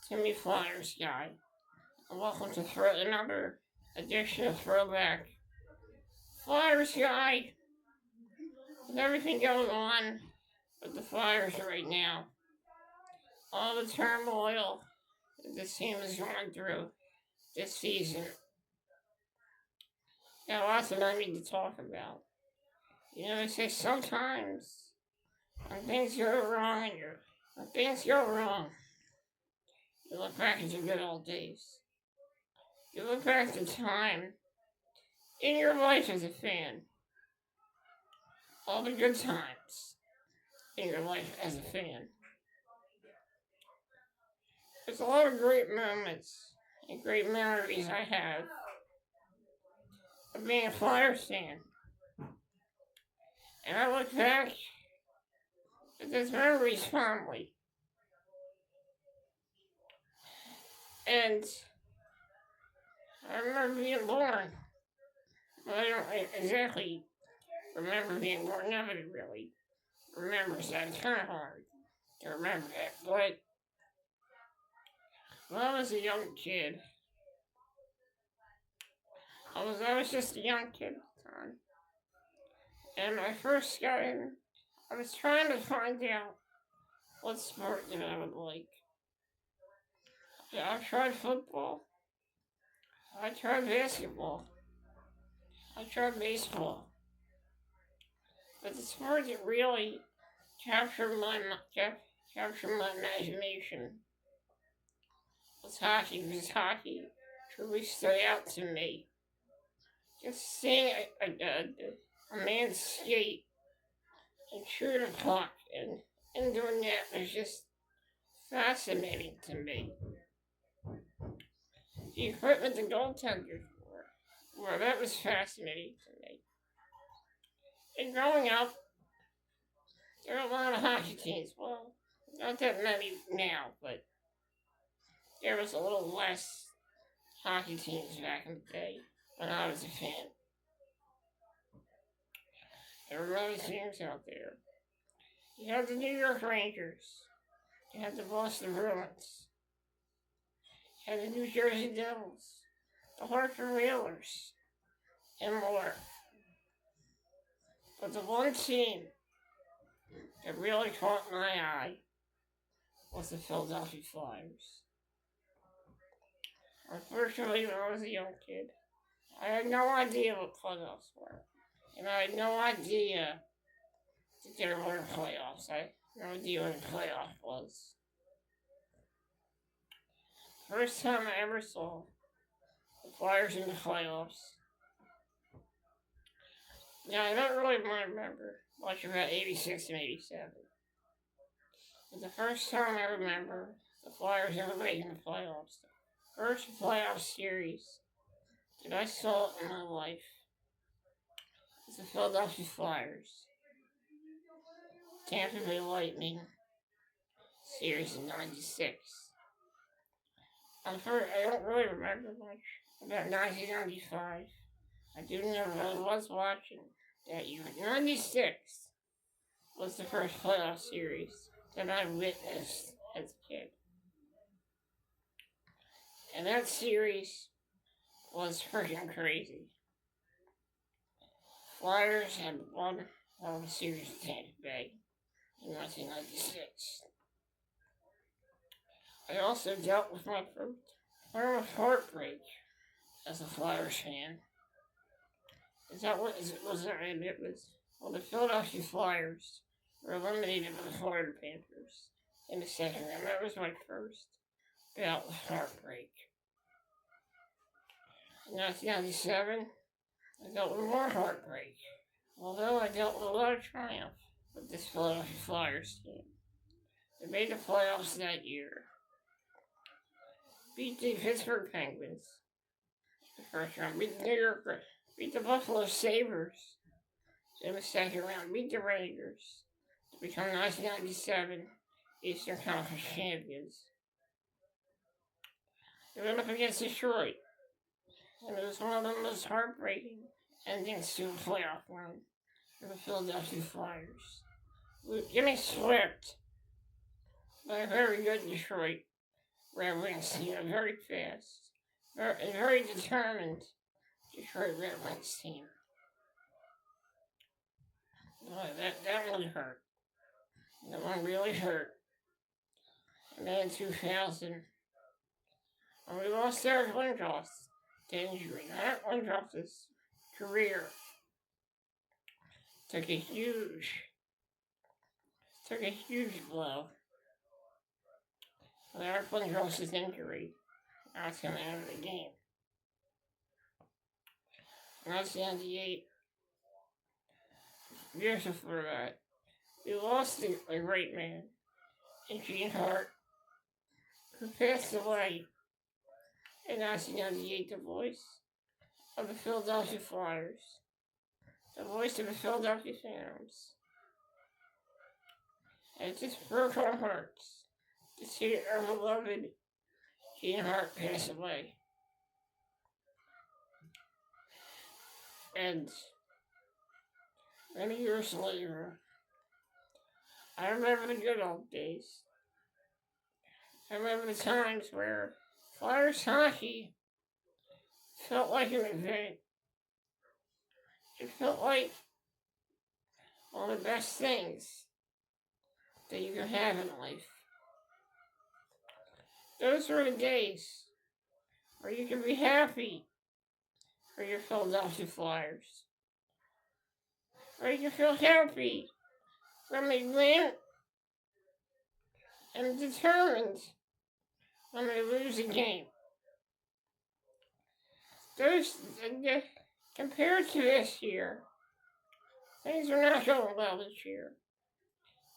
Timmy Flyersguy, and welcome to another edition of Throwback Flyersguy. With everything going on with the Flyers right now, all the turmoil that this team is going through this season, got lots of I need to talk about. They say sometimes when things go wrong, you look back at the good old days. You look back at the time in your life as a fan, all the good times in your life as a fan. There's a lot of great moments and great memories I have of being a Flyers fan. And I look back at those memories fondly. And I remember being born. I don't exactly remember being born. Nobody really remembers that. It's kind of hard to remember that. But when I was a young kid, I was just a young kid at the time. And when I first got in, I was trying to find out what sport that I would like. I tried football. I tried basketball. I tried baseball. But the sport that really captured my imagination was hockey, because hockey truly stood out to me. Just seeing a man skate and shoot a puck and doing that was just fascinating to me. The equipment the goaltenders wore, that was fascinating to me. And growing up, there were a lot of hockey teams. Well, not that many now, but there was a little less hockey teams back in the day when I was a fan. There were many teams out there. You had the New York Rangers. You had the Boston Bruins. You had the New Jersey Devils. The Hartford Whalers. And more. But the one team that really caught my eye was the Philadelphia Flyers. Unfortunately, when I was a young kid, I had no idea what playoffs were. And I had no idea that there were playoffs. I had no idea what a playoff was. First time I ever saw the Flyers in the playoffs. Now, I don't really remember much about 86 and 87. But the first time I remember the Flyers ever making the playoffs, the first playoff series that I saw in my life was the Philadelphia Flyers, Tampa Bay Lightning series in '96. I don't really remember much about 1995. I do know what I was watching that year. '96 was the first playoff series that I witnessed as a kid. And that series was freaking crazy. Flyers had won all the series in Tampa Bay in 1996. I also dealt with my first form of heartbreak as a Flyers fan. The Philadelphia Flyers were eliminated by the Florida Panthers in the second round. That was my first bout with heartbreak. In 1997, I dealt with more heartbreak, although I dealt with a lot of triumph with this Philadelphia Flyers team. They made the playoffs that year. Beat the Pittsburgh Penguins in the first round. Beat the Buffalo Sabres in the second round. Beat the Rangers to become 1997 Eastern Conference champions. They went up against Detroit, and it was one of the most heartbreaking endings to a playoff run for the Philadelphia Flyers. Getting swept by a very good Detroit Red Wings team, a very fast, very determined Detroit Red Wings team. Boy, that one hurt. That one really hurt. And then in 2000, when we lost Eric Lindros to injury, Eric Lindros' career took a huge blow. With Eric Lindros' injury, knocked him out of the game. 1998, years before that, we lost a great man in Gene Hart, who passed away in 1998, the voice of the Philadelphia Flyers, the voice of the Philadelphia Phantoms. And it just broke our hearts to see our beloved Gene Hart pass away. And many years later, I remember the good old days. I remember the times where Flyers hockey felt like an event. It felt like one of the best things that you can have in life. Those were the days where you can be happy for your Philadelphia Flyers. Where you can feel happy when they win and determined when they lose a game. Compared to this year, things are not going well this year.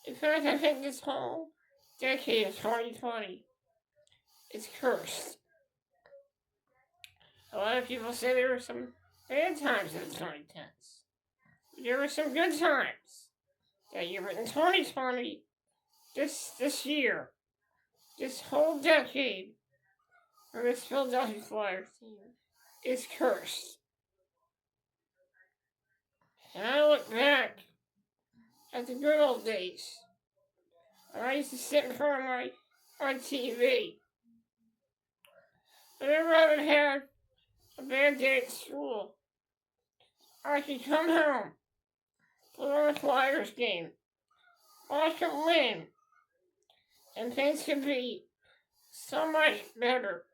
In fact, I think this whole decade of 2020 is cursed. A lot of people say there were some bad times in the 2010s. There were some good times that year, but in 2020, this year, this whole decade for this Philadelphia Flyers team is cursed. And I look back at the good old days when I used to sit in front of my TV. Whenever I would have a bad day at school, I could come home, put on a Flyers game, watch them win, and things could be so much better.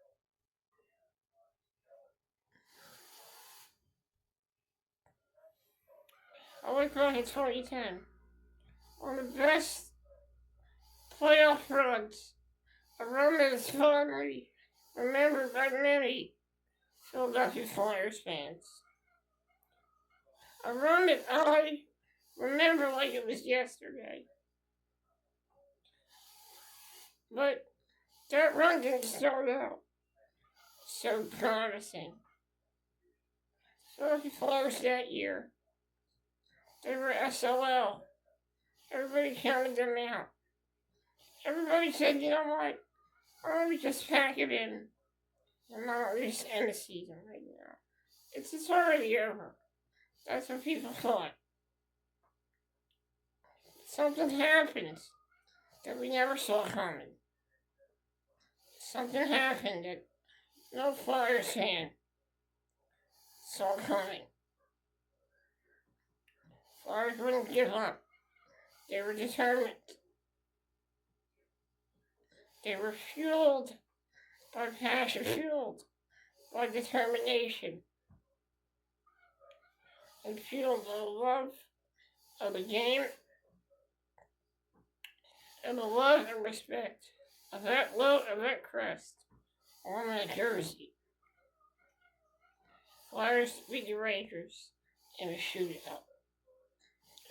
I look back at 2010, one of the best playoff runs a run that is fondly remembered by many Philadelphia Flyers fans. A run that I remember like it was yesterday. But that run didn't start out so promising. Philadelphia Flyers that year, they were SOL. Everybody counted them out. Everybody said, you know what? Why don't we just pack it in and not at least end the season right now? It's already over. That's what people thought. Something happened that we never saw coming. Something happened that no Flyers fan saw coming. Flyers wouldn't give up. They were determined. They were fueled by passion, fueled by determination, and fueled by the love of the game and the love and respect of that crest on that jersey. Flyers beat the Rangers in a shootout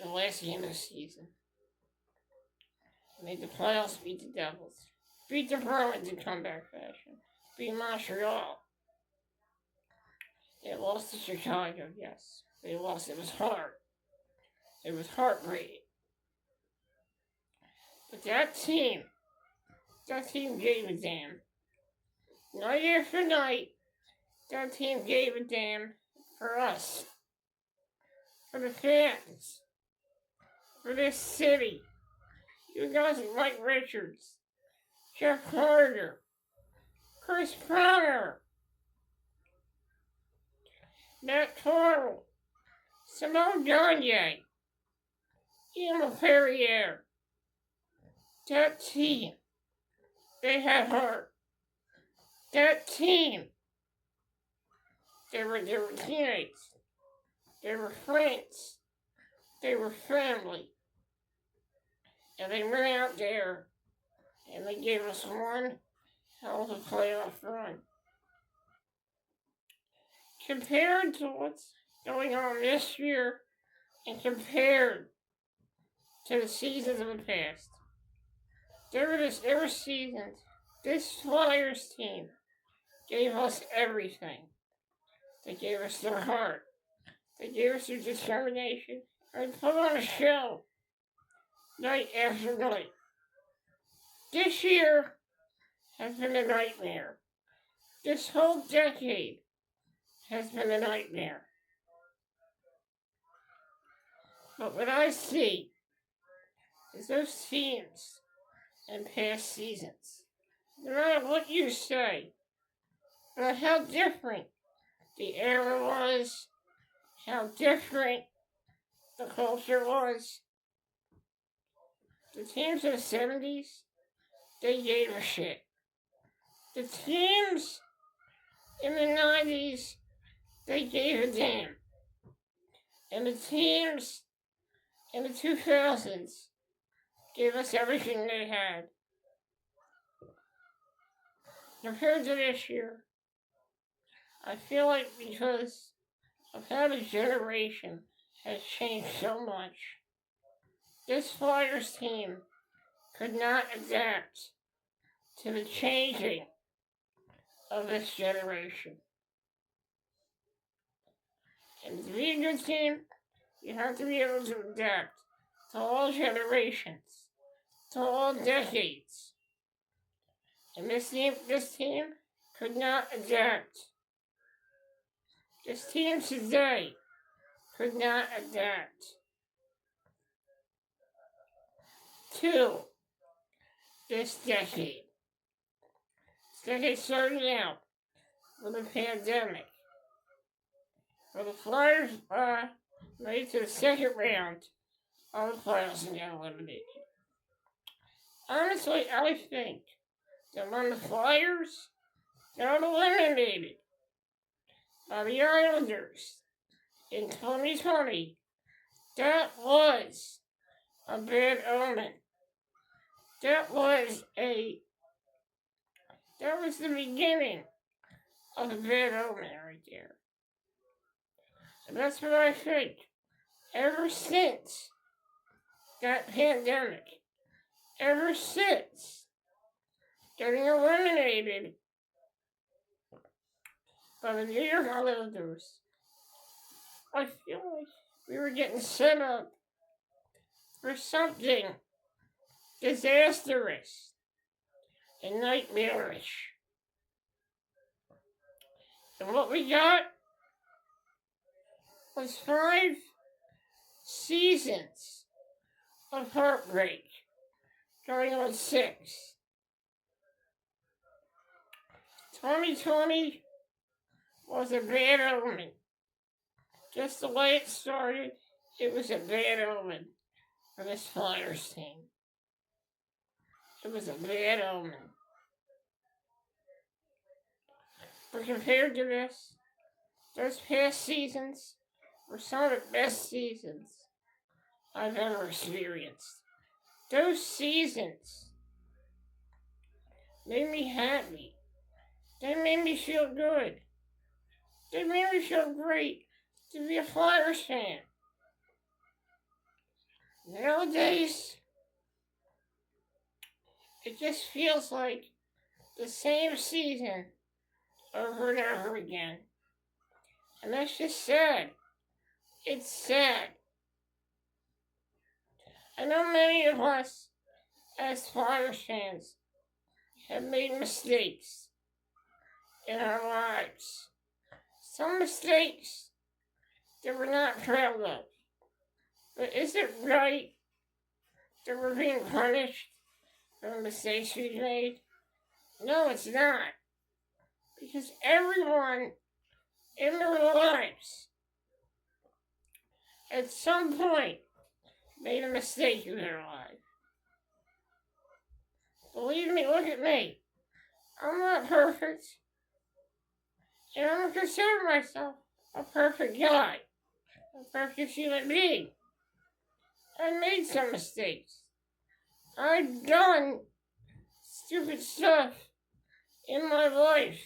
in the last game of the season. Made the playoffs, beat the Devils. Beat the Bruins in comeback fashion. Beat Montreal. They lost to Chicago, yes. They lost. It was hard. It was heartbreaking. But that team gave a damn. Night after night, that team gave a damn for us. For the fans. For this city. You guys like Mike Richards, Jeff Carter, Chris Connor, Matt Torrell, Simone Gagne, Emma Perrier. That team, they had heart. That team, they were teammates. They were friends. They were family. And they went out there and they gave us one hell of a playoff run. Compared to what's going on this year and compared to the seasons of the past, there were seasons. This Flyers team gave us everything. They gave us their heart. They gave us their determination. And put on a show night after night. This year has been a nightmare. This whole decade has been a nightmare. But what I see is those teams in past seasons, no matter what you say, about how different the era was, how different the culture was. The teams in the 70s, they gave a shit. The teams in the 90s, they gave a damn. And the teams in the 2000s gave us everything they had. Compared to this year, I feel like because of how the generation has changed so much, this Flyers team could not adapt to the changing of this generation. And to be a good team, you have to be able to adapt to all generations, to all decades. And this team could not adapt. This team today could not adapt to this decade. This decade started out with a pandemic. Well, the Flyers made it to the second round of the playoffs and got eliminated. Honestly, I think that when the Flyers got eliminated by the Islanders in 2020, that was a bad omen. That was the beginning of a bad omen right there. And that's what I think. Ever since that pandemic, ever since getting eliminated by the New York Islanders, I feel like we were getting set up for something disastrous and nightmarish. And what we got was 5 seasons of heartbreak, going on 6. 2020 was a bad omen. Just the way it started, it was a bad omen for this Flyers team. It was a bad omen. But compared to this, those past seasons were some of the best seasons I've ever experienced. Those seasons made me happy. They made me feel good. They made me feel great to be a Flyers fan. Nowadays, it just feels like the same season over and over again. And that's just sad. It's sad. I know many of us, as Flyers fans, have made mistakes in our lives. Some mistakes that we're not proud of. But is it right that we're being punished for the mistakes we've made? No, it's not. Because everyone in their lives, at some point, made a mistake in their life. Believe me, look at me. I'm not perfect. And I don't consider myself a perfect guy, a perfect human being. I made some mistakes. I've done stupid stuff in my life.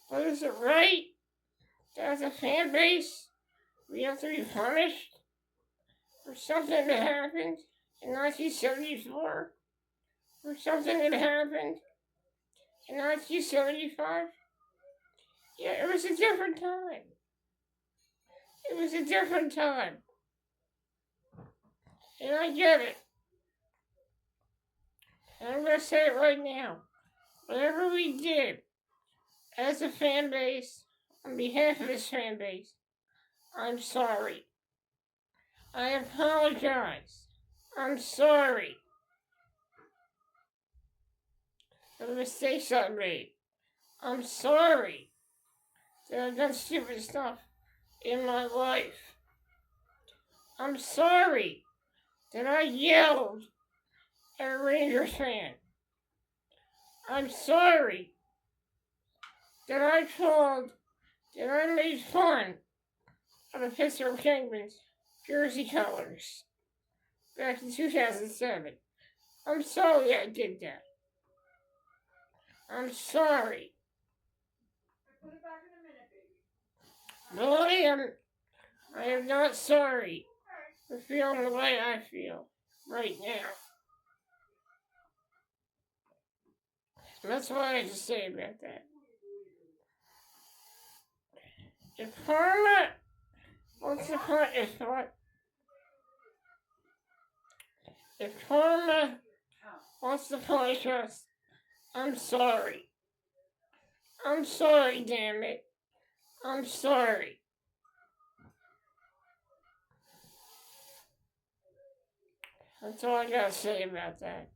But is it right that as a fan base, we have to be punished for something that happened in 1974? For something that happened in 1975? Yeah, it was a different time. It was a different time. And I get it. And I'm going to say it right now. Whatever we did as a fan base, on behalf of this fan base, I'm sorry. I apologize. I'm sorry for the mistakes I made. I'm sorry that I've done stupid stuff in my life. I'm sorry that I yelled at a Rangers fan. I'm sorry that I made fun of the Pittsburgh Penguins jersey colors back in 2007. I'm sorry I did that. I'm sorry. But I am not sorry for feeling the way I feel right now. And that's what I have to say about that. If karma wants to punish what? If karma wants to punish us, I'm sorry. I'm sorry, damn it. I'm sorry. That's all I gotta say about that.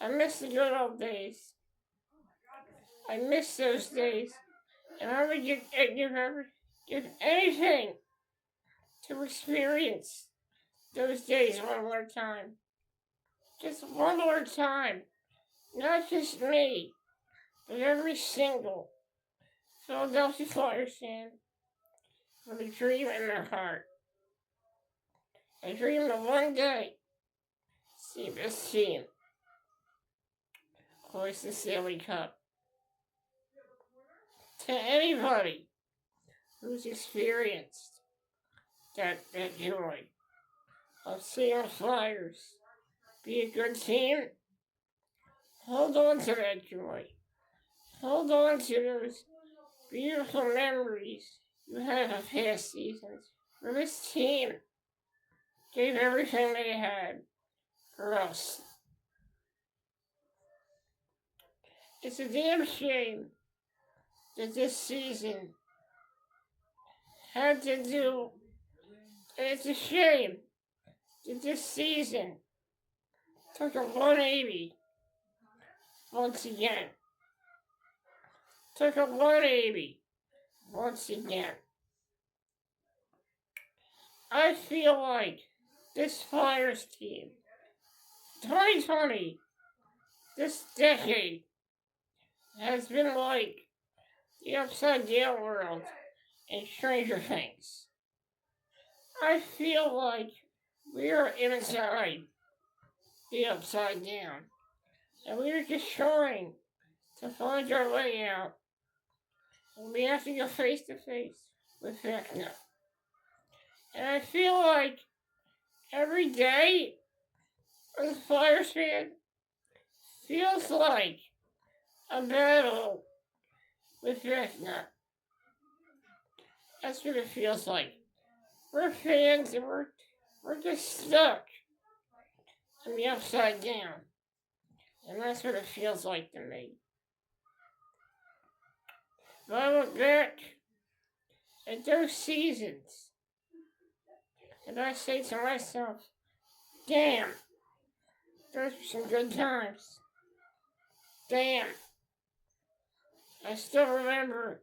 I miss the good old days. I miss those days. And I would give anything to experience those days one more time. Just one more time. Not just me, but every single Philadelphia Flyers fan with a dream in their heart. A dream of one day see this team hoist the Stanley Cup. To anybody who's experienced that joy of seeing the Flyers be a good team, hold on to that joy. Hold on to those beautiful memories you have of past seasons, where this team gave everything they had for us. It's a damn shame that this season had to do, and it's a shame that this season took a 180 once again. Took a 180 once again. I feel like this Flyers team, 2020, this decade, has been like the Upside Down world in Stranger Things. I feel like we are inside the Upside Down, and we are just trying to find our way out. And we have to go face to face with Vecna. And I feel like every day as a Flyers fan feels like a battle with Vecna. That's what it feels like. We're fans and we're just stuck in the Upside Down. And that's what it feels like to me. If I look back at those seasons, and I say to myself, damn, those were some good times. Damn, I still remember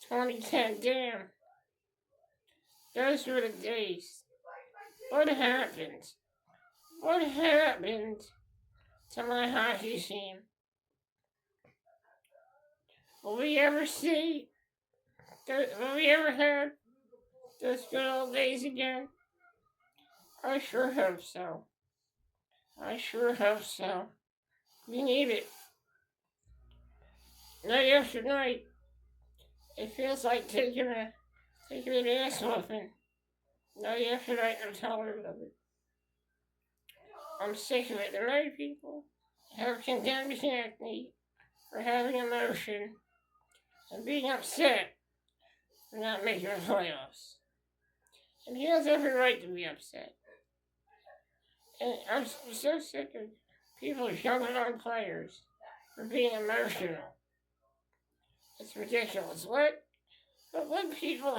2010. Damn, those were the days. What happened? What happened to my hockey team? Will we ever see? Will we ever have those good old days again? I sure hope so. I sure hope so. We need it. Night after night, it feels like taking an ass whooping. Night after night, I'm tired of it. I'm sick of it. The right people have condemned me for having emotion and being upset for not making the playoffs. And he has every right to be upset. And I'm so sick of people jumping on players for being emotional. It's ridiculous. Let people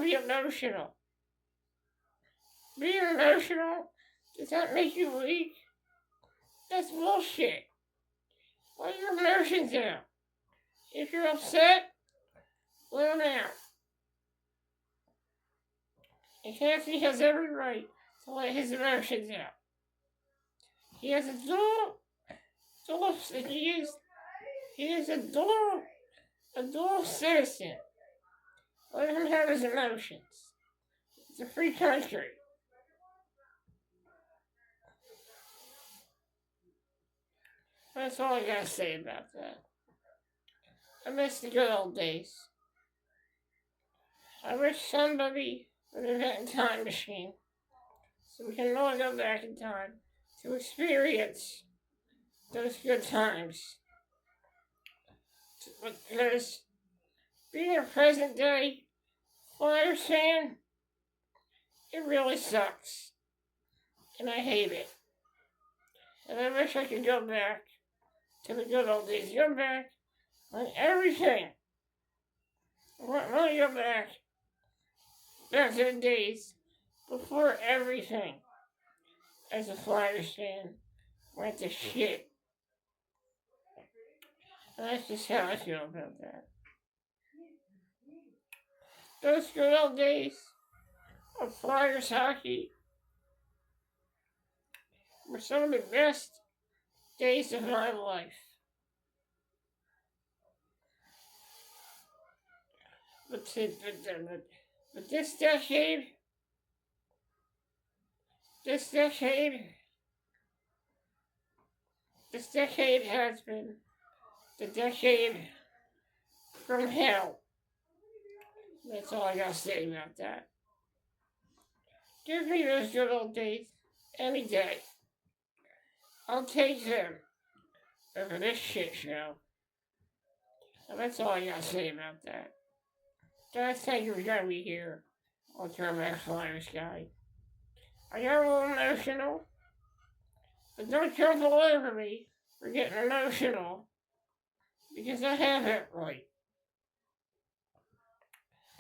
be emotional. Being emotional, does that make you weak? That's bullshit. Let your emotions out. If you're upset, let them out. And Kathy has every right to let his emotions out. He has a he is a dual citizen. Let him have his emotions. It's a free country. That's all I gotta say about that. I miss the good old days. I wish somebody would invent a time machine so we can all go back in time to experience those good times. Because being a present day Flyers fan, it really sucks. And I hate it. And I wish I could go back to the good old days. Go back on everything. I want to go back to the days before everything, as a Flyers fan, went to shit. And that's just how I feel about that. Those good old days of Flyers hockey were some of the best days of my life. But this decade has been the decade from hell. That's all I gotta say about that. Give me those good old days any day. I'll take them over this shit show. And that's all I gotta say about that. Guys, thank you for joining me here on Throwback Flyersguy. I got a little emotional, but don't jump all over me for getting emotional, because I have it right.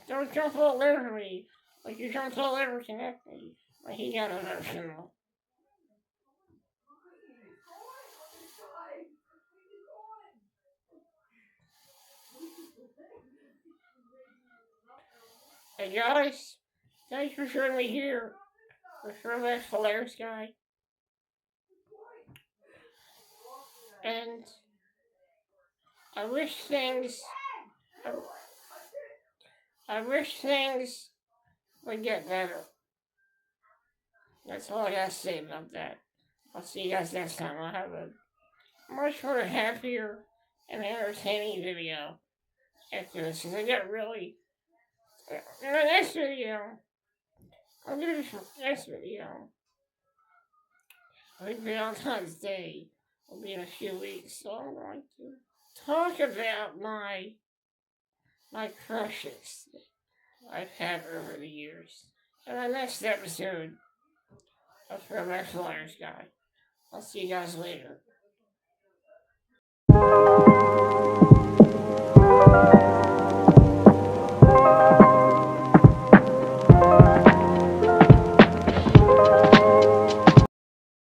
Don't jump all over me like you jumped all over Connecty when he got emotional. Hey guys, thanks for joining me here for Throwback Flyersguy. And I wish things would get better. That's all I gotta say about that. I'll see you guys next time. I'll have a much more happier and entertaining video after this, because I got really... In the next video, I'll do this next video. I think Valentine's Day will be in a few weeks, so I'm going to talk about my crushes I've had over the years. In the next episode of Throwback Flyersguy. I'll see you guys later.